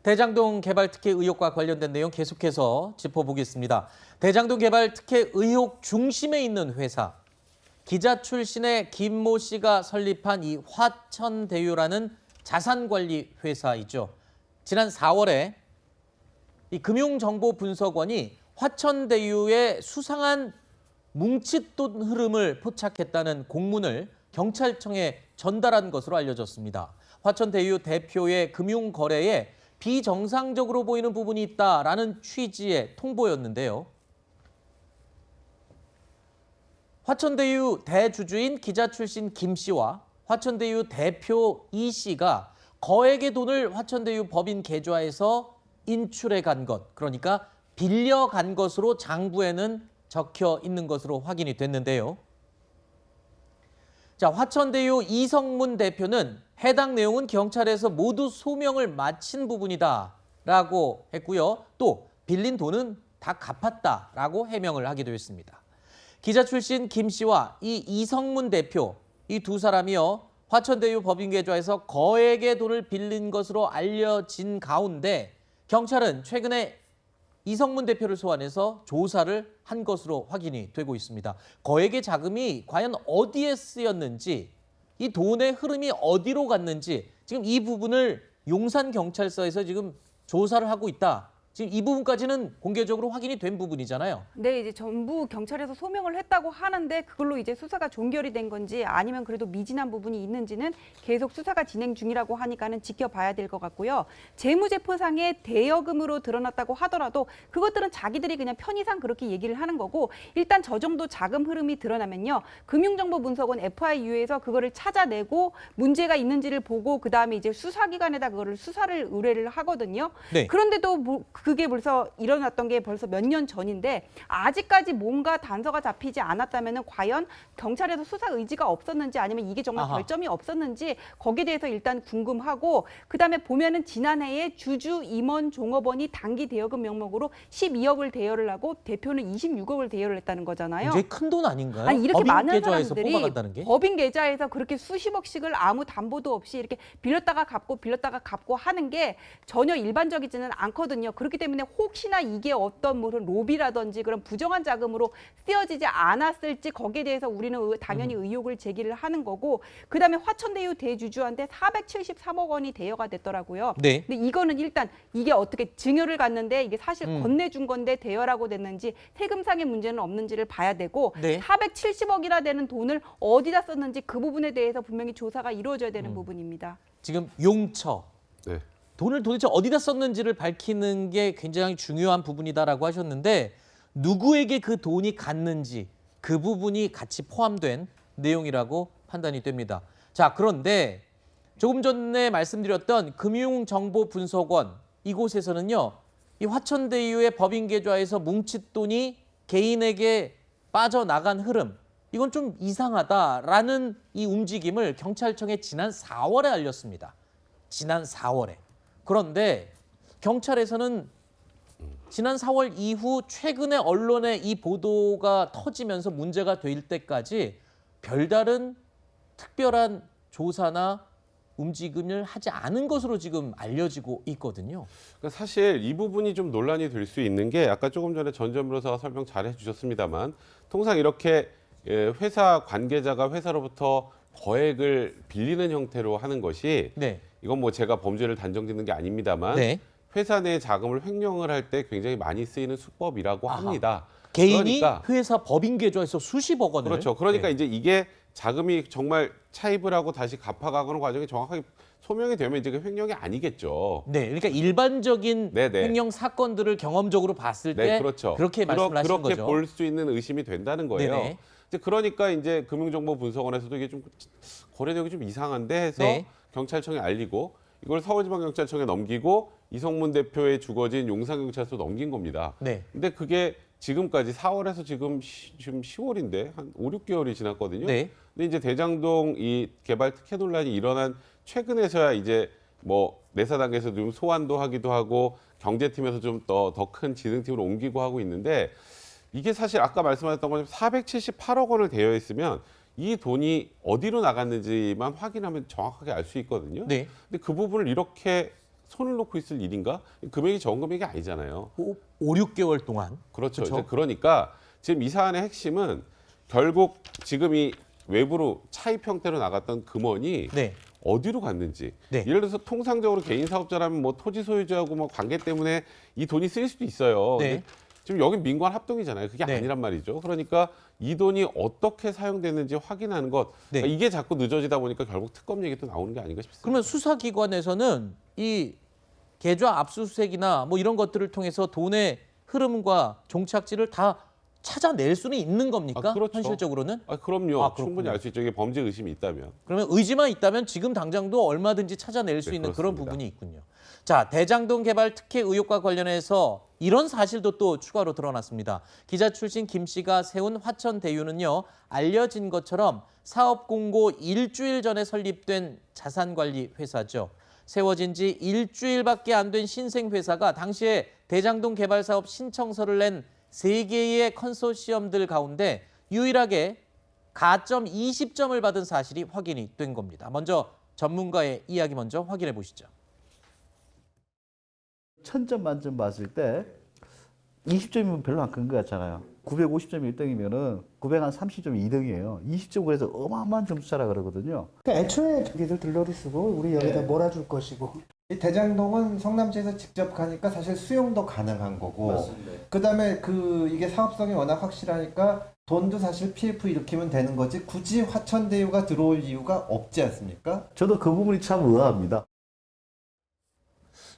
대장동 개발 특혜 의혹과 관련된 내용 계속해서 짚어보겠습니다. 대장동 개발 특혜 의혹 중심에 있는 회사. 기자 출신의 김모 씨가 설립한 이 화천대유라는 자산관리 회사이죠. 지난 4월에 이 금융정보분석원이 화천대유의 수상한 뭉칫돈 흐름을 포착했다는 공문을 경찰청에 전달한 것으로 알려졌습니다. 화천대유 대표의 금융거래에 비정상적으로 보이는 부분이 있다라는 취지의 통보였는데요. 화천대유 대주주인 기자 출신 김 씨와 화천대유 대표 이 씨가 거액의 돈을 화천대유 법인 계좌에서 인출해 간 것, 그러니까 빌려간 것으로 장부에는 적혀 있는 것으로 확인이 됐는데요. 자, 화천대유 이성문 대표는 해당 내용은 경찰에서 모두 소명을 마친 부분이다라고 했고요. 또 빌린 돈은 다 갚았다라고 해명을 하기도 했습니다. 기자 출신 김 씨와 이 이성문 대표, 이 두 사람이요, 화천대유 법인 계좌에서 거액의 돈을 빌린 것으로 알려진 가운데 경찰은 최근에 이성문 대표를 소환해서 조사를 한 것으로 확인이 되고 있습니다. 거액의 자금이 과연 어디에 쓰였는지, 이 돈의 흐름이 어디로 갔는지 지금 이 부분을 용산경찰서에서 지금 조사를 하고 있다. 지금 이 부분까지는 공개적으로 확인이 된 부분이잖아요. 네, 이제 전부 경찰에서 소명을 했다고 하는데 그걸로 이제 수사가 종결이 된 건지 아니면 그래도 미진한 부분이 있는지는 계속 수사가 진행 중이라고 하니까는 지켜봐야 될 것 같고요. 재무제표상에 대여금으로 드러났다고 하더라도 그것들은 자기들이 그냥 편의상 그렇게 얘기를 하는 거고, 일단 저 정도 자금 흐름이 드러나면요, 금융정보분석원 FIU에서 그거를 찾아내고 문제가 있는지를 보고 그다음에 이제 수사기관에다 그거를 수사를 의뢰를 하거든요. 네. 그런데도 그게 벌써 일어났던 게 벌써 몇 년 전인데 아직까지 뭔가 단서가 잡히지 않았다면 과연 경찰에서 수사 의지가 없었는지 아니면 이게 정말 결점이 없었는지 거기에 대해서 일단 궁금하고, 그다음에 보면은 지난해에 주주 임원 종업원이 단기 대여금 명목으로 12억을 대여를 하고 대표는 26억을 대여를 했다는 거잖아요. 굉장히 큰 돈 아닌가요? 아니, 이렇게 법인 많은 계좌에서 사람들이 뽑아간다는 게? 법인 계좌에서 그렇게 수십억씩을 아무 담보도 없이 이렇게 빌렸다가 갚고 하는 게 전혀 일반적이지는 않거든요. 그렇기 때문에 혹시나 이게 어떤 무슨 로비라든지 그런 부정한 자금으로 쓰여지지 않았을지 거기에 대해서 우리는 당연히 의혹을 제기를 하는 거고, 그다음에 화천대유 대주주한테 473억 원이 대여가 됐더라고요. 네. 근데 이거는 일단 이게 어떻게 증여를 갔는데 이게 사실 건네준 건데 대여라고 됐는지 세금상의 문제는 없는지를 봐야 되고, 네. 470억이나 되는 돈을 어디다 썼는지 그 부분에 대해서 분명히 조사가 이루어져야 되는 부분입니다. 지금 용처. 네. 돈을 도대체 어디다 썼는지를 밝히는 게 굉장히 중요한 부분이다라고 하셨는데, 누구에게 그 돈이 갔는지 그 부분이 같이 포함된 내용이라고 판단이 됩니다. 자, 그런데 조금 전에 말씀드렸던 금융정보분석원 이곳에서는요, 이 화천대유의 법인 계좌에서 뭉칫돈이 개인에게 빠져나간 흐름, 이건 좀 이상하다라는 이 움직임을 경찰청에 지난 4월에 알렸습니다. 지난 4월에. 그런데 경찰에서는 지난 4월 이후 최근에 언론에 이 보도가 터지면서 문제가 될 때까지 별다른 특별한 조사나 움직임을 하지 않은 것으로 지금 알려지고 있거든요. 그러니까 사실 이 부분이 좀 논란이 될 수 있는 게, 아까 조금 전에 전전 변호사가 설명 잘 해주셨습니다만, 통상 이렇게 회사 관계자가 회사로부터 거액을 빌리는 형태로 하는 것이, 네. 이건 뭐 제가 범죄를 단정짓는 게 아닙니다만 네. 회사 내 자금을 횡령을 할 때 굉장히 많이 쓰이는 수법이라고 합니다. 개인이 그러니까, 회사 법인 계좌에서 수십억 원을. 그렇죠. 그러니까 네. 이제 이게 자금이 정말 차입을 하고 다시 갚아가는 과정이 정확하게 소명이 되면 이제 그 횡령이 아니겠죠. 네, 그러니까 일반적인 네네. 횡령 사건들을 경험적으로 봤을 때 네, 그렇죠. 그렇게 말씀을 하신 그렇게 거죠. 볼 수 있는 의심이 된다는 거예요. 네네. 이제 그러니까 이제 금융정보분석원에서도 이게 좀 거래 내역이 좀 이상한데 해서 네. 경찰청에 알리고, 이걸 서울지방경찰청에 넘기고 이성문 대표의 주거지인 용산경찰서 넘긴 겁니다. 네. 근데 그게 지금까지 4월에서 지금 10월인데 한 5, 6개월이 지났거든요. 네. 근데 이제 대장동 이 개발 특혜 논란이 일어난 최근에서야 이제 뭐 내사 단계에서 좀 소환도 하기도 하고 경제팀에서 좀 더 큰 지능팀으로 옮기고 하고 있는데, 이게 사실 아까 말씀하셨던 것처럼 478억 원을 대여했으면 이 돈이 어디로 나갔는지만 확인하면 정확하게 알 수 있거든요. 네. 근데 그 부분을 이렇게 손을 놓고 있을 일인가? 금액이 적은 금액이 아니잖아요. 5, 6개월 동안. 그렇죠. 그렇죠. 이제 그러니까 지금 이 사안의 핵심은 결국 지금 이 외부로 차입 형태로 나갔던 금원이 네. 어디로 갔는지. 네. 예를 들어서 통상적으로 개인 사업자라면 뭐 토지 소유주하고 뭐 관계 때문에 이 돈이 쓰일 수도 있어요. 네. 근데 지금 여긴 민관 합동이잖아요. 그게 네. 아니란 말이죠. 그러니까 이 돈이 어떻게 사용됐는지 확인하는 것. 네. 그러니까 이게 자꾸 늦어지다 보니까 결국 특검 얘기 또 나오는 게 아닌가 싶습니다. 그러면 수사기관에서는 이 계좌 압수수색이나 뭐 이런 것들을 통해서 돈의 흐름과 종착지를 다 찾아낼 수는 있는 겁니까? 아, 그렇죠. 현실적으로는? 그럼요. 아, 충분히 그렇군요. 알 수 있죠. 이게 범죄 의심이 있다면. 그러면 의지만 있다면 지금 당장도 얼마든지 찾아낼 수 네, 있는 그런 그렇습니다. 부분이 있군요. 자, 대장동 개발 특혜 의혹과 관련해서 이런 사실도 또 추가로 드러났습니다. 기자 출신 김 씨가 세운 화천 대유는요, 알려진 것처럼 사업 공고 일주일 전에 설립된 자산관리 회사죠. 세워진 지 일주일밖에 안 된 신생 회사가 당시에 대장동 개발 사업 신청서를 낸 3개의 컨소시엄들 가운데 유일하게 가점 20점을 받은 사실이 확인이 된 겁니다. 먼저 전문가의 이야기 먼저 확인해 보시죠. 1000점 만점 봤을 때 20점이면 별로 안 큰 것 같잖아요. 950점이 1등이면은 930점이 2등이에요. 20점 그래서 어마어마한 점수차라 그러거든요. 그러니까 애초에 니들 들러리 쓰고 우리 여기다 몰아줄 것이고 이 대장동은 성남시에서 직접 가니까 사실 수용도 가능한 거고 그다음에 이게 사업성이 워낙 확실하니까 돈도 사실 PF 일으키면 되는 거지 굳이 화천대유가 들어올 이유가 없지 않습니까? 저도 그 부분이 참 의아합니다.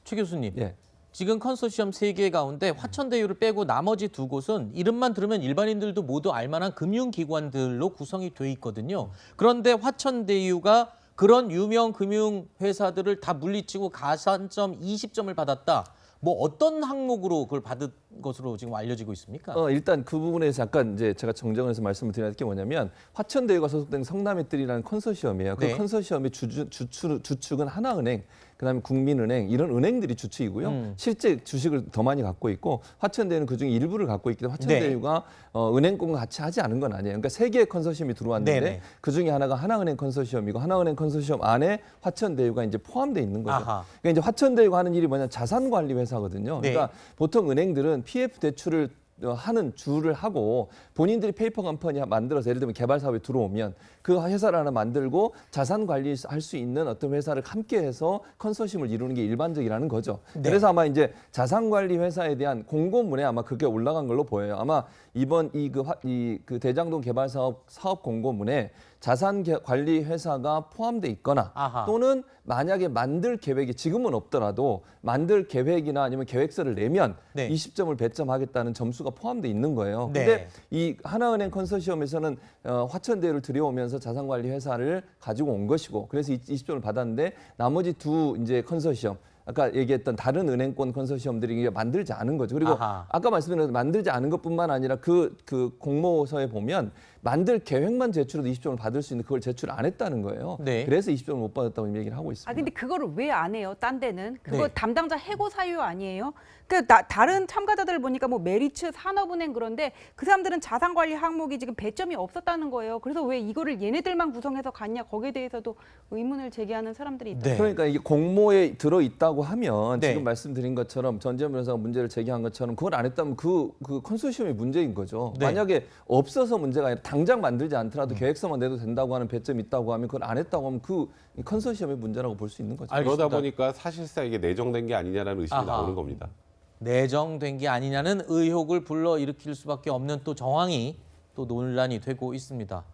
최 교수님, 예. 지금 컨소시엄 3개 가운데 화천대유를 빼고 나머지 2곳은 이름만 들으면 일반인들도 모두 알만한 금융기관들로 구성이 돼 있거든요. 그런데 화천대유가 그런 유명 금융회사들을 다 물리치고 가산점 20점을 받았다. 뭐 어떤 항목으로 그걸 받은 것으로 지금 알려지고 있습니까? 일단 그 부분에 잠깐 이제 제가 정정을 해서 말씀을 드려야 될 게 뭐냐면 화천대유가 소속된 성남의뜰이라는 컨소시엄이에요. 그 네. 컨소시엄의 주축은 하나은행, 그다음에 국민은행 이런 은행들이 주축이고요. 실제 주식을 더 많이 갖고 있고 화천대유는 그중에 일부를 갖고 있기 때문에 화천대유가 은행권과 같이 하지 않은 건 아니에요. 그러니까 3개의 컨소시엄이 들어왔는데 네네. 그중에 하나가 하나은행 컨소시엄이고 하나은행 컨소시엄 안에 화천대유가 이제 포함되어 있는 거죠. 아하. 그러니까 이제 화천대유가 하는 일이 뭐냐 자산관리 회사거든요. 네. 그러니까 보통 은행들은 PF 대출을 하는 주를 하고 본인들이 페이퍼 컴퍼니 만들어서 예를 들면 개발 사업에 들어오면 그 회사를 하나 만들고 자산 관리할 수 있는 어떤 회사를 함께해서 컨소시엄을 이루는 게 일반적이라는 거죠. 네. 그래서 아마 이제 자산 관리 회사에 대한 공고문에 아마 그게 올라간 걸로 보여요. 아마 이번 그 대장동 개발 사업 공고문에 자산 관리 회사가 포함돼 있거나 아하. 또는 만약에 만들 계획이 지금은 없더라도 만들 계획이나 아니면 계획서를 내면 네. 20점을 배점하겠다는 점수가 포함돼 있는 거예요. 네. 근데 이 하나은행 컨소시엄에서는 화천대유를 들여오면서 자산관리 회사를 가지고 온 것이고 그래서 20점을 받았는데 나머지 두 이제 컨소시엄 아까 얘기했던 다른 은행권 컨소시엄들이 만들지 않은 거죠. 그리고 아하. 아까 말씀드린 만들지 않은 것뿐만 아니라 그 공모서에 보면 만들 계획만 제출해도 20점을 받을 수 있는 그걸 제출 안 했다는 거예요. 네. 그래서 20점을 못 받았다고 얘기를 하고 있습니다. 근데 그거를 왜 안 해요? 딴 데는 그거 네. 담당자 해고 사유 아니에요? 다른 참가자들을 보니까 뭐 메리츠, 산업은행 그런데 그 사람들은 자산관리 항목이 지금 배점이 없었다는 거예요. 그래서 왜 이거를 얘네들만 구성해서 갔냐? 거기에 대해서도 의문을 제기하는 사람들이 있다. 네. 그러니까 이게 공모에 들어 있다고 하면 네. 지금 말씀드린 것처럼 전재현 변호사가 문제를 제기한 것처럼 그걸 안 했다면 그 컨소시엄이 문제인 거죠. 네. 만약에 없어서 문제가 아니라 당장 만들지 않더라도 계획서만 내도 된다고 하는 배점이 있다고 하면 그걸 안 했다고 하면 그 컨소시엄의 문제라고 볼 수 있는 거죠. 알겠습니다. 그러다 보니까 사실상 이게 내정된 게 아니냐라는 의심이 아하. 나오는 겁니다. 내정된 게 아니냐는 의혹을 불러일으킬 수밖에 없는 또 정황이 또 논란이 되고 있습니다.